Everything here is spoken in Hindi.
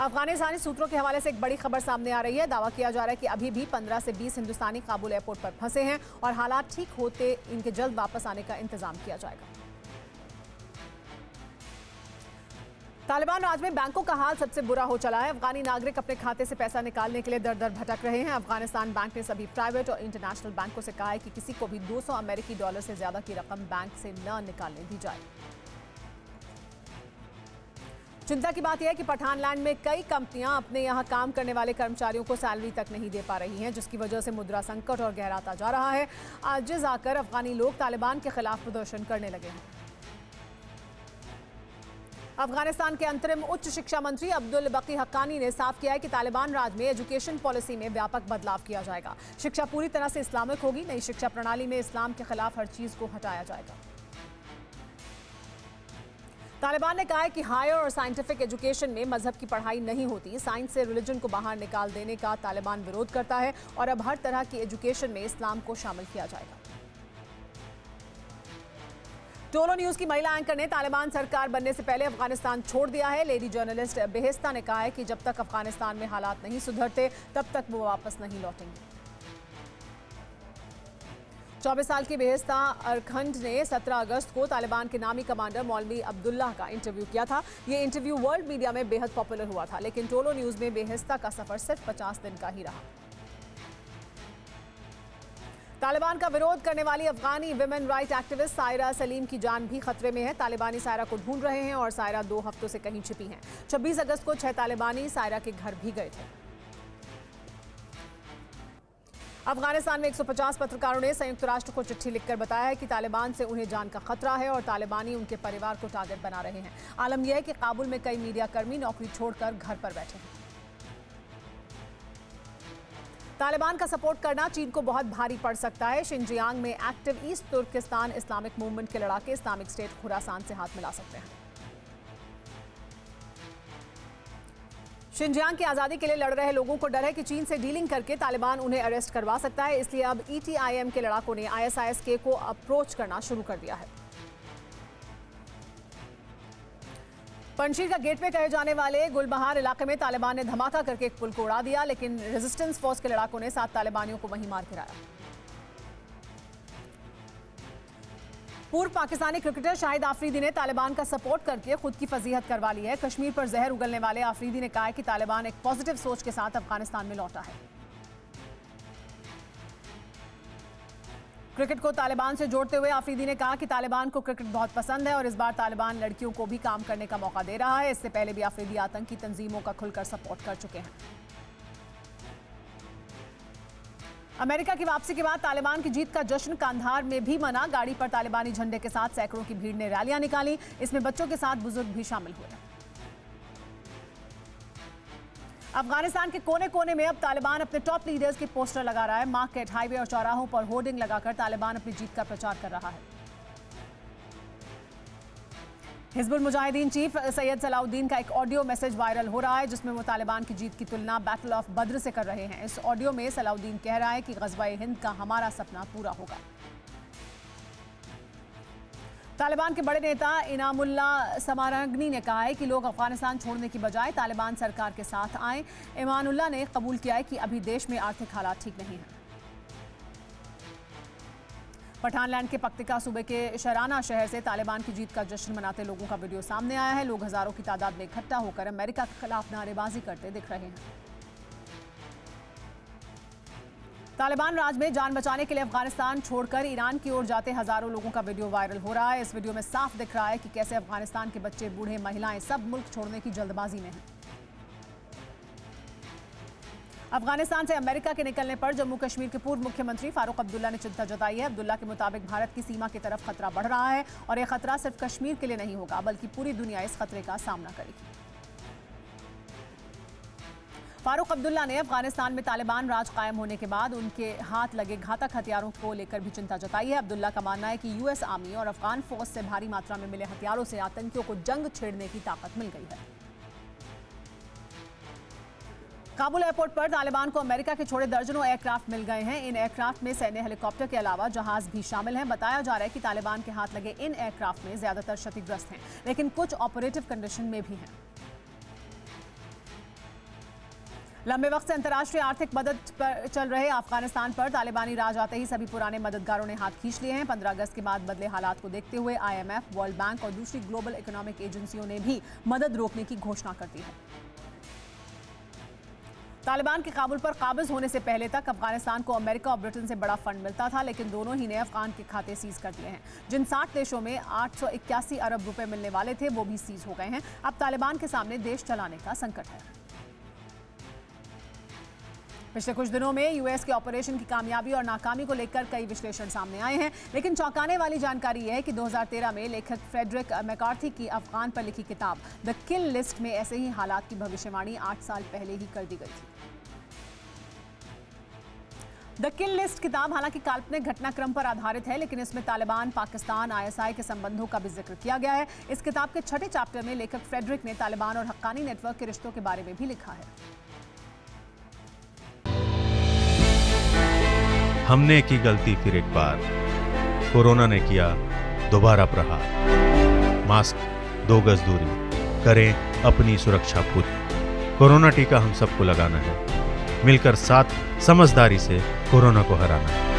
अफगानिस्तानी सूत्रों के हवाले से एक बड़ी खबर सामने आ रही है। दावा किया जा रहा है कि अभी भी 15 से 20 हिंदुस्तानी काबुल एयरपोर्ट पर फंसे हैं और हालात ठीक होते इनके जल्द वापस आने का इंतजाम किया जाएगा। तालिबान राज में बैंकों का हाल सबसे बुरा हो चला है। अफगानी नागरिक अपने खाते से पैसा निकालने के लिए दर दर भटक रहे हैं। अफगानिस्तान बैंक ने सभी प्राइवेट और इंटरनेशनल बैंकों से कहा है कि किसी को भी 200 अमेरिकी डॉलर से ज्यादा की रकम बैंक से न निकालने दी जाए। चिंता की बात यह है कि पठानलैंड में कई कंपनियां अपने यहां काम करने वाले कर्मचारियों को सैलरी तक नहीं दे पा रही हैं, जिसकी वजह से मुद्रा संकट और गहराता जा रहा है। आजिज आकर अफगानी लोग तालिबान के खिलाफ प्रदर्शन करने लगे हैं। अफगानिस्तान के अंतरिम उच्च शिक्षा मंत्री अब्दुल बकी हक्कानी ने साफ किया है कि तालिबान राज में एजुकेशन पॉलिसी में व्यापक बदलाव किया जाएगा। शिक्षा पूरी तरह से इस्लामिक होगी। नई शिक्षा प्रणाली में इस्लाम के खिलाफ हर चीज को हटाया जाएगा। तालिबान ने कहा है कि हायर और साइंटिफिक एजुकेशन में मजहब की पढ़ाई नहीं होती। साइंस से रिलीजन को बाहर निकाल देने का तालिबान विरोध करता है और अब हर तरह की एजुकेशन में इस्लाम को शामिल किया जाएगा। टोलो न्यूज की महिला एंकर ने तालिबान सरकार बनने से पहले अफगानिस्तान छोड़ दिया है। लेडी जर्नलिस्ट बेहेस्ता ने कहा है कि जब तक अफगानिस्तान में हालात नहीं सुधरते तब तक वो वापस नहीं लौटेंगे। 24 साल की बेहेस्ता अरखंड ने 17 अगस्त को तालिबान के नामी कमांडर मौलवी अब्दुल्लाह का इंटरव्यू किया था। ये इंटरव्यू वर्ल्ड मीडिया में बेहद पॉपुलर हुआ था, लेकिन टोलो न्यूज में बेहेस्ता का सफर सिर्फ 50 दिन का ही रहा। तालिबान का विरोध करने वाली अफगानी women right activist Saira Salim की जान भी खतरे में है। तालिबानी सायरा को ढूंढ रहे हैं और सायरा 2 हफ्तों से कहीं छिपी हैं। 26 अगस्त को 6 तालिबानी सायरा के घर भी गए थे। अफगानिस्तान में 150 पत्रकारों ने संयुक्त राष्ट्र को चिट्ठी लिखकर बताया है कि तालिबान से उन्हें जान का खतरा है और तालिबानी उनके परिवार को टारगेट बना रहे हैं। आलम यह है कि काबुल में कई मीडिया कर्मी नौकरी छोड़कर घर पर बैठे हैं। तालिबान का सपोर्ट करना चीन को बहुत भारी पड़ सकता है। शिनजियांग में active East Turkistan Islamic movement के लड़ाके इस्लामिक स्टेट खुरासान से हाथ मिला सकते हैं। शिनजियांग की आज़ादी के लिए लड़ रहे लोगों को डर है कि चीन से डीलिंग करके तालिबान उन्हें अरेस्ट करवा सकता है। इसलिए अब ETIM के लड़ाकों ने ISIS-K को अप्रोच करना शुरू कर दिया है। पंजशीर का गेटवे कहे जाने वाले गुलबहार इलाके में तालिबान ने धमाका करके एक पुल को उड़ा दिया, लेकिन रेजिस्टेंस फोर्स के लड़ाकों ने 7 तालिबानियों को वहीं मार गिराया। पूर्व पाकिस्तानी क्रिकेटर शाहिद आफरीदी ने तालिबान का सपोर्ट करके खुद की फजीहत करवा ली है। कश्मीर पर जहर उगलने वाले आफरीदी ने कहा है कि तालिबान एक पॉजिटिव सोच के साथ अफगानिस्तान में लौटा है। क्रिकेट को तालिबान से जोड़ते हुए आफरीदी ने कहा कि तालिबान को क्रिकेट बहुत पसंद है और इस बार तालिबान लड़कियों को भी काम करने का मौका दे रहा है। इससे पहले भी आफरीदी आतंकी तंजीमों का खुलकर सपोर्ट कर चुके हैं। अमेरिका की वापसी के बाद तालिबान की जीत का जश्न कांधार में भी मना। गाड़ी पर तालिबानी झंडे के साथ सैकड़ों की भीड़ ने रैलियां निकाली। इसमें बच्चों के साथ बुजुर्ग भी शामिल हुए। अफगानिस्तान के कोने कोने में अब तालिबान अपने टॉप लीडर्स के पोस्टर लगा रहा है। मार्केट, हाईवे और चौराहों पर होर्डिंग लगाकर तालिबान अपनी जीत का प्रचार कर रहा है। हिजबुल मुजाहिदीन चीफ सैयद सलाउद्दीन का एक ऑडियो मैसेज वायरल हो रहा है, जिसमें वो तालिबान की जीत की तुलना बैटल ऑफ बद्र से कर रहे हैं। इस ऑडियो में सलाउद्दीन कह रहा है कि ग़ज़वा-ए हिंद का हमारा सपना पूरा होगा। तालिबान के बड़े नेता इनामुल्ला समारगनी ने कहा है कि लोग अफगानिस्तान छोड़ने की बजाय तालिबान सरकार के साथ आएं। इमानुल्लाह ने कबूल किया है कि अभी देश में आर्थिक हालात ठीक नहीं हैं। पठानलैंड के पक्तिका सूबे के शराना शहर से तालिबान की जीत का जश्न मनाते लोगों का वीडियो सामने आया है। लोग हजारों की तादाद में इकट्ठा होकर अमेरिका के खिलाफ नारेबाजी करते दिख रहे हैं। तालिबान राज में जान बचाने के लिए अफगानिस्तान छोड़कर ईरान की ओर जाते हजारों लोगों का वीडियो वायरल हो रहा है। इस वीडियो में साफ दिख रहा है कि कैसे अफगानिस्तान के बच्चे, बूढ़े, महिलाएं सब मुल्क छोड़ने की जल्दबाजी में हैं। अफगानिस्तान से अमेरिका के निकलने पर जम्मू कश्मीर के पूर्व मुख्यमंत्री फारूक अब्दुल्ला ने चिंता जताई है। अब्दुल्ला के मुताबिक भारत की सीमा की तरफ खतरा बढ़ रहा है और यह खतरा सिर्फ कश्मीर के लिए नहीं होगा, बल्कि पूरी दुनिया इस खतरे का सामना करेगी। फारूक अब्दुल्ला ने अफगानिस्तान में तालिबान राज कायम होने के बाद उनके हाथ लगे घातक हथियारों को लेकर भी चिंता जताई है। अब्दुल्ला का मानना है कि US आर्मी और अफगान फोर्स से भारी मात्रा में मिले हथियारों से आतंकियों को जंग छेड़ने की ताकत मिल गई है। काबुल एयरपोर्ट पर तालिबान को अमेरिका के छोड़े दर्जनों एयरक्राफ्ट मिल गए हैं। इन एयरक्राफ्ट में सैन्य हेलीकॉप्टर के अलावा जहाज भी शामिल हैं। बताया जा रहा है कि तालिबान के हाथ लगे इन एयरक्राफ्ट में ज्यादातर क्षतिग्रस्त हैं, लेकिन कुछ ऑपरेटिव कंडीशन में भी हैं। लंबे वक्त से अंतर्राष्ट्रीय आर्थिक मदद पर चल रहे अफगानिस्तान पर तालिबानी राज आते ही सभी पुराने मददगारों ने हाथ खींच लिए हैं। 15 अगस्त के बाद बदले हालात को देखते हुए IMF, वर्ल्ड बैंक और दूसरी ग्लोबल इकोनॉमिक एजेंसियों ने भी मदद रोकने की घोषणा कर दी है। तालिबान के काबुल पर काबिज होने से पहले तक अफगानिस्तान को अमेरिका और ब्रिटेन से बड़ा फंड मिलता था, लेकिन दोनों ही ने अफगान के खाते सीज कर दिए हैं। जिन 60 देशों में 881 अरब रुपए मिलने वाले थे वो भी सीज हो गए हैं। अब तालिबान के सामने देश चलाने का संकट है। पिछले कुछ दिनों में यूएस के ऑपरेशन की कामयाबी और नाकामी को लेकर कई विश्लेषण सामने आए हैं, लेकिन चौंकाने वाली जानकारी यह है कि 2013 में लेखक फ्रेडरिक मैकार्थी की अफगान पर लिखी किताब द किल लिस्ट में ऐसे ही हालात की भविष्यवाणी 8 साल पहले ही कर दी गई थी। द किल लिस्ट किताब हालांकि काल्पनिक घटनाक्रम पर आधारित है, लेकिन इसमें तालिबान, पाकिस्तान, ISI के संबंधों का भी जिक्र किया गया है। इस किताब के 6ठे चैप्टर में लेखक फ्रेडरिक ने तालिबान और हक्कानी नेटवर्क के रिश्तों के बारे में भी लिखा है। हमने की गलती फिर एक बार, कोरोना ने किया दोबारा प्रहार। मास्क, 2 गज दूरी, करें अपनी सुरक्षा पूरी। कोरोना टीका हम सबको लगाना है, मिलकर साथ समझदारी से कोरोना को हराना है।